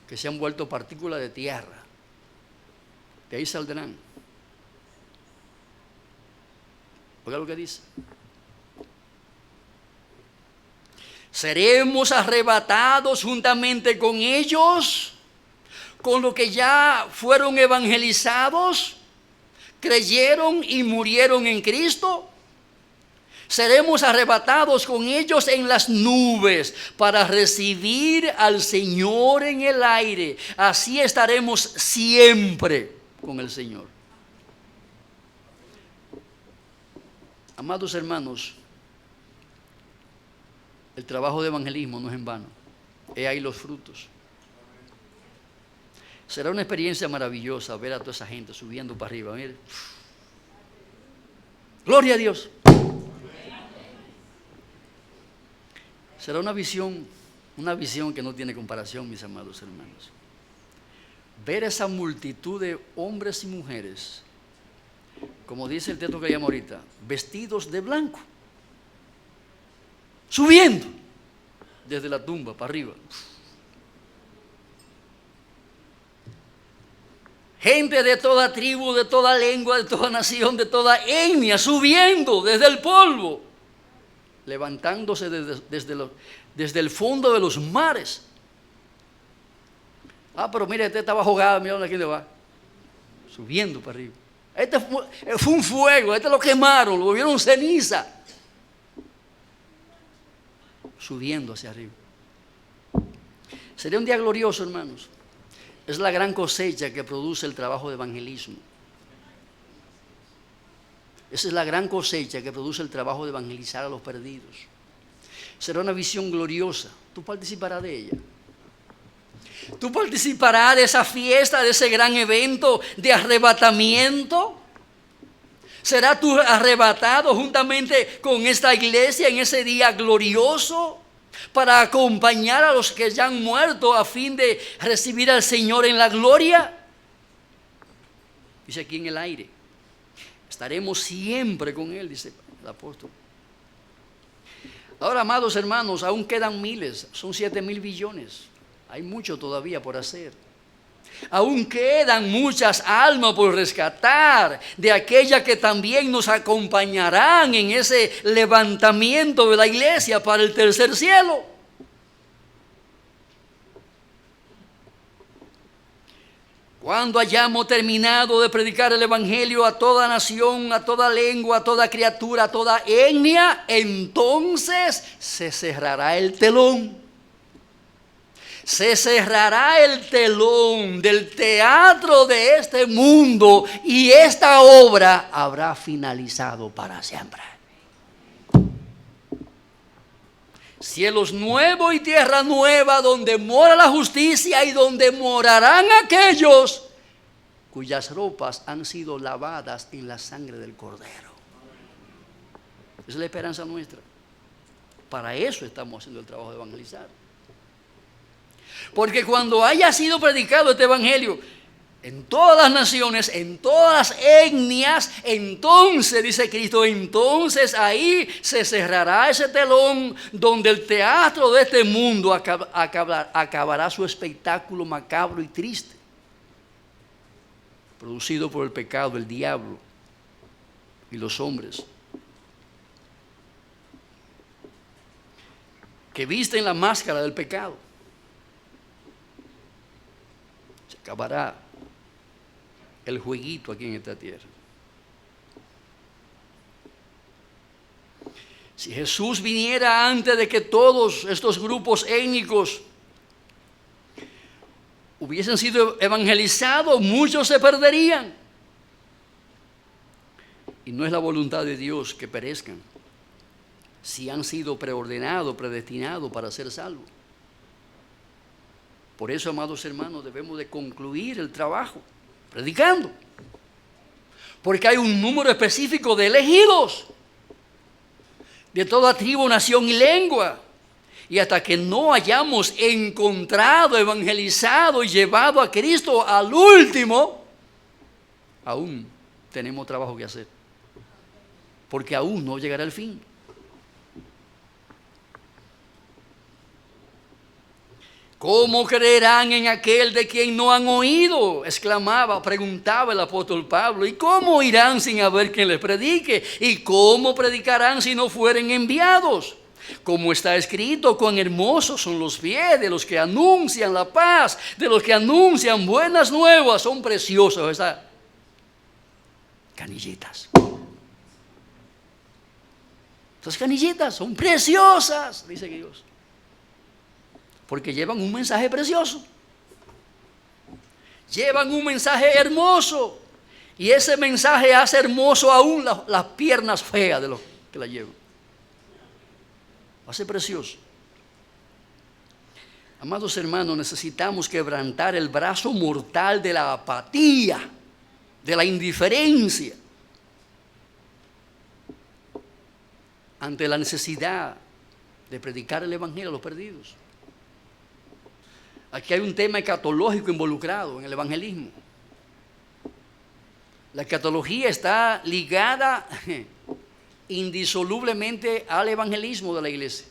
que se han vuelto partícula de tierra. De ahí saldrán. Oiga lo que dice. Seremos arrebatados juntamente con ellos, con los que ya fueron evangelizados, creyeron y murieron en Cristo. Seremos arrebatados con ellos en las nubes para recibir al Señor en el aire. Así estaremos siempre con el Señor. Amados hermanos, el trabajo de evangelismo no es en vano. He ahí los frutos. Será una experiencia maravillosa ver a toda esa gente subiendo para arriba. Mire. Gloria a Dios. Será una visión que no tiene comparación, mis amados hermanos. Ver esa multitud de hombres y mujeres, como dice el texto que leíamos ahorita, vestidos de blanco, subiendo desde la tumba para arriba. Gente de toda tribu, de toda lengua, de toda nación, de toda etnia, subiendo desde el polvo, levantándose desde el fondo de los mares. Ah, pero mire, este estaba jugado, mira dónde aquí le va. Subiendo para arriba. Este fue un fuego, este lo quemaron, lo volvieron ceniza. Subiendo hacia arriba. Sería un día glorioso, hermanos. Es la gran cosecha que produce el trabajo de evangelismo. Esa es la gran cosecha que produce el trabajo de evangelizar a los perdidos. Será una visión gloriosa. Tú participarás de ella. Tú participarás de esa fiesta, de ese gran evento de arrebatamiento. ¿Será tú arrebatado juntamente con esta iglesia en ese día glorioso para acompañar a los que ya han muerto a fin de recibir al Señor en la gloria? Dice aquí en el aire. Estaremos siempre con Él, dice el apóstol. Ahora, amados hermanos, aún quedan miles, son 7,000 billones. Hay mucho todavía por hacer. Aún quedan muchas almas por rescatar, de aquellas que también nos acompañarán en ese levantamiento de la iglesia para el tercer cielo. Cuando hayamos terminado de predicar el evangelio a toda nación, a toda lengua, a toda criatura, a toda etnia, entonces se cerrará el telón. Se cerrará el telón del teatro de este mundo y esta obra habrá finalizado para siempre. Cielos nuevos y tierra nueva donde mora la justicia y donde morarán aquellos cuyas ropas han sido lavadas en la sangre del Cordero. Esa es la esperanza nuestra. Para eso estamos haciendo el trabajo de evangelizar. Porque cuando haya sido predicado este evangelio, en todas las naciones, en todas las etnias, entonces, dice Cristo, entonces ahí se cerrará ese telón donde el teatro de este mundo acabará su espectáculo macabro y triste, producido por el pecado, el diablo y los hombres, que visten la máscara del pecado. Se acabará el jueguito aquí en esta tierra. Si Jesús viniera antes de que todos estos grupos étnicos hubiesen sido evangelizados, muchos se perderían. Y no es la voluntad de Dios que perezcan, si han sido preordenados, predestinados para ser salvos. Por eso, amados hermanos, debemos de concluir el trabajo predicando, porque hay un número específico de elegidos de toda tribu, nación y lengua, y hasta que no hayamos encontrado, evangelizado y llevado a Cristo al último, aún tenemos trabajo que hacer, porque aún no llegará el fin. ¿Cómo creerán en aquel de quien no han oído? Preguntaba el apóstol Pablo. ¿Y cómo irán sin haber quien les predique? ¿Y cómo predicarán si no fueren enviados? Como está escrito, cuán hermosos son los pies de los que anuncian la paz, de los que anuncian buenas nuevas. Son preciosos esas canillitas. Esas canillitas son preciosas, dice Dios, porque llevan un mensaje precioso, llevan un mensaje hermoso, y ese mensaje hace hermoso aún las piernas feas de los que la llevan. Hace precioso. Amados hermanos, necesitamos quebrantar el brazo mortal de la apatía, de la indiferencia ante la necesidad de predicar el evangelio a los perdidos. Aquí hay un tema escatológico involucrado en el evangelismo. La escatología está ligada indisolublemente al evangelismo de la iglesia.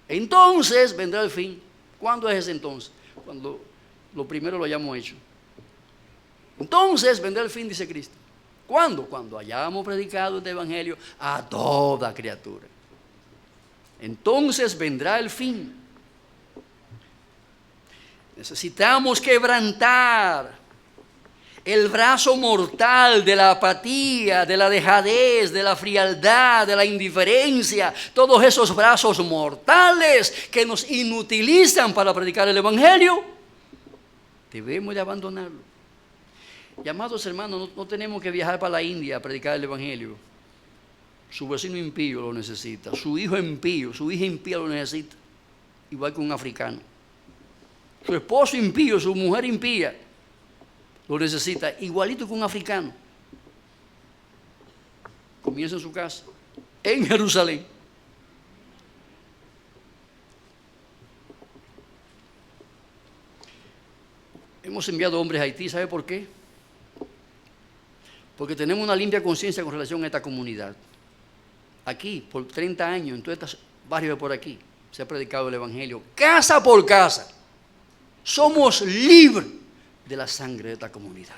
Entonces vendrá el fin. ¿Cuándo es ese entonces? Cuando lo primero lo hayamos hecho. Entonces vendrá el fin, dice Cristo. ¿Cuándo? Cuando hayamos predicado este evangelio a toda criatura. Entonces vendrá el fin. Necesitamos quebrantar el brazo mortal de la apatía, de la dejadez, de la frialdad, de la indiferencia, todos esos brazos mortales que nos inutilizan para predicar el evangelio. Debemos de abandonarlo. Y amados hermanos, no tenemos que viajar para la India a predicar el evangelio. Su vecino impío lo necesita, su hijo impío, su hija impía lo necesita, igual que un africano. Su esposo impío, su mujer impía lo necesita, igualito que un africano. Comienza en su casa, en Jerusalén. Hemos enviado hombres a Haití, ¿sabe por qué? Porque tenemos una limpia conciencia con relación a esta comunidad. Aquí, por 30 años, en todos estos barrios de por aquí, se ha predicado el evangelio, casa por casa. Somos libres de la sangre de esta comunidad.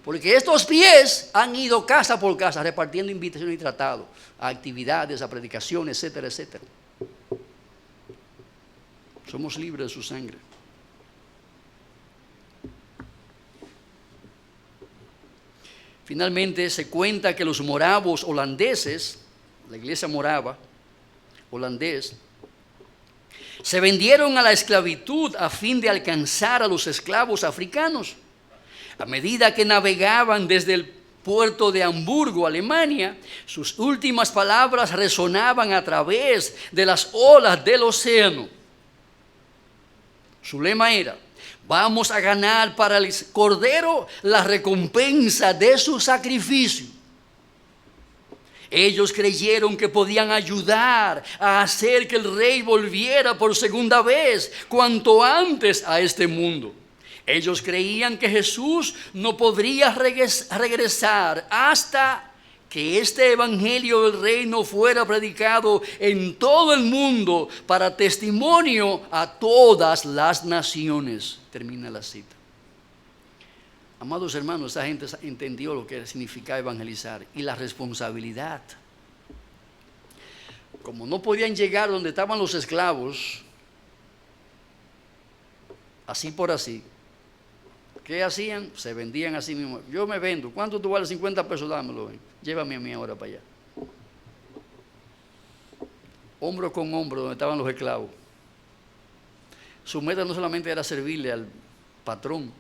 Porque estos pies han ido casa por casa repartiendo invitaciones y tratados a actividades, a predicaciones, etcétera, etcétera. Somos libres de su sangre. Finalmente se cuenta que los moravos holandeses, la iglesia morava, holandés, se vendieron a la esclavitud a fin de alcanzar a los esclavos africanos. A medida que navegaban desde el puerto de Hamburgo, Alemania, sus últimas palabras resonaban a través de las olas del océano. Su lema era: vamos a ganar para el Cordero la recompensa de su sacrificio. Ellos creyeron que podían ayudar a hacer que el rey volviera por segunda vez cuanto antes a este mundo. Ellos creían que Jesús no podría regresar hasta que este evangelio del reino fuera predicado en todo el mundo para testimonio a todas las naciones. Termina la cita. Amados hermanos, esa gente entendió lo que significa evangelizar y la responsabilidad. Como no podían llegar donde estaban los esclavos, así por así, ¿qué hacían? Se vendían a sí mismos. Yo me vendo. ¿Cuánto tú vales? 50 pesos, dámelo. Llévame a mí ahora para allá. Hombro con hombro, donde estaban los esclavos. Su meta no solamente era servirle al patrón,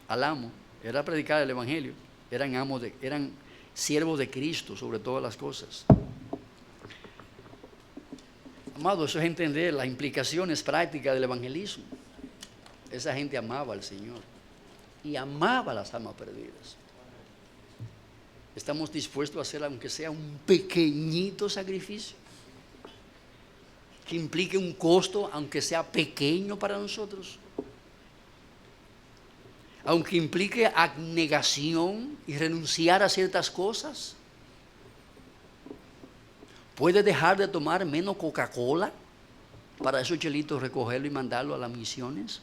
al amo, era predicar el evangelio. Eran siervos de Cristo sobre todas las cosas. Amado, eso es entender las implicaciones prácticas del evangelismo. Esa gente amaba al Señor y amaba las almas perdidas. Estamos dispuestos a hacer, aunque sea un pequeñito sacrificio, que implique un costo, aunque sea pequeño para nosotros, aunque implique abnegación y renunciar a ciertas cosas. ¿Puede dejar de tomar menos Coca-Cola para esos chelitos recogerlo y mandarlo a las misiones?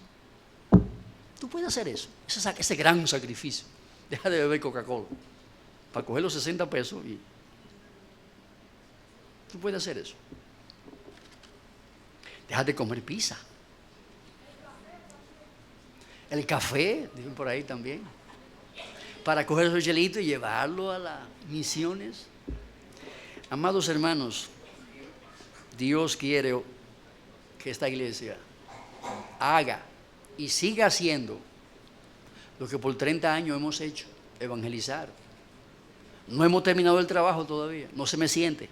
Tú puedes hacer eso, ese gran sacrificio. Deja de beber Coca-Cola para coger los 60 pesos y tú puedes hacer eso. Deja de comer pizza. El café, dicen por ahí también, para coger esos chelitos y llevarlo a las misiones. Amados hermanos, Dios quiere que esta iglesia haga y siga haciendo lo que por 30 años hemos hecho, evangelizar. No hemos terminado el trabajo todavía, no se me siente.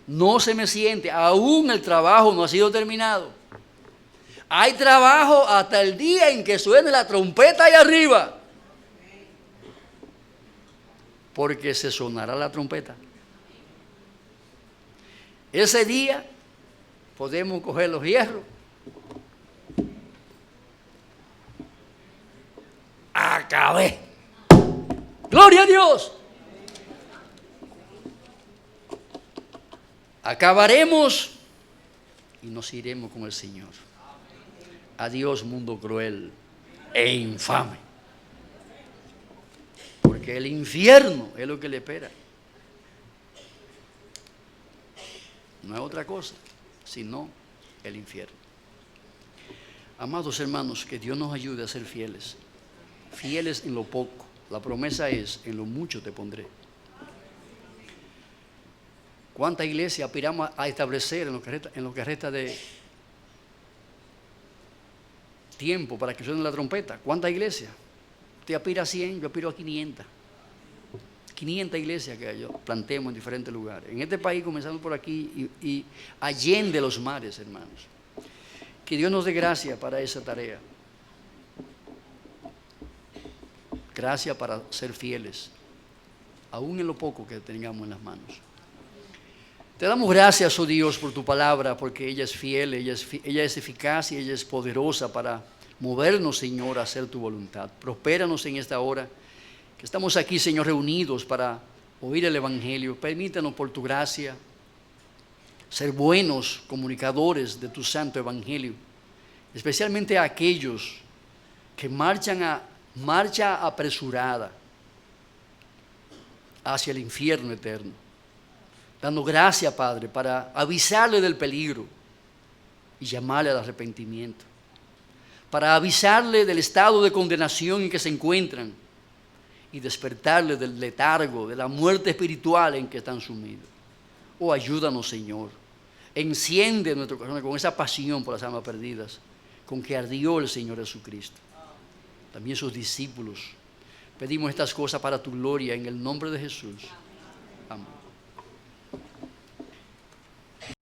No se me siente, aún el trabajo no ha sido terminado. Hay trabajo hasta el día en que suene la trompeta ahí arriba. Porque se sonará la trompeta. Ese día podemos coger los hierros. Acabé. Gloria a Dios. Acabaremos y nos iremos con el Señor. Adiós, mundo cruel e infame. Porque el infierno es lo que le espera. No es otra cosa, sino el infierno. Amados hermanos, que Dios nos ayude a ser fieles. Fieles en lo poco. La promesa es, en lo mucho te pondré. ¿Cuánta iglesia aspiramos a establecer en lo que resta de tiempo para que suene la trompeta? ¿Cuánta iglesia? Usted aspira a 100, yo aspiro a 500. 500 iglesias que yo plantemos en diferentes lugares. En este país, comenzando por aquí y allende los mares, hermanos. Que Dios nos dé gracia para esa tarea. Gracias para ser fieles, aún en lo poco que tengamos en las manos. Te damos gracias, oh Dios, por tu palabra, porque ella es fiel, ella es eficaz y ella es poderosa para movernos, Señor, a hacer tu voluntad. Prospéranos en esta hora, que estamos aquí, Señor, reunidos para oír el Evangelio. Permítanos por tu gracia ser buenos comunicadores de tu santo Evangelio, especialmente a aquellos que marcha apresurada hacia el infierno eterno. Dando gracias, Padre, para avisarle del peligro y llamarle al arrepentimiento. Para avisarle del estado de condenación en que se encuentran y despertarle del letargo, de la muerte espiritual en que están sumidos. Oh, ayúdanos, Señor. Enciende nuestro corazón con esa pasión por las almas perdidas con que ardió el Señor Jesucristo. También sus discípulos. Pedimos estas cosas para tu gloria en el nombre de Jesús. Amén.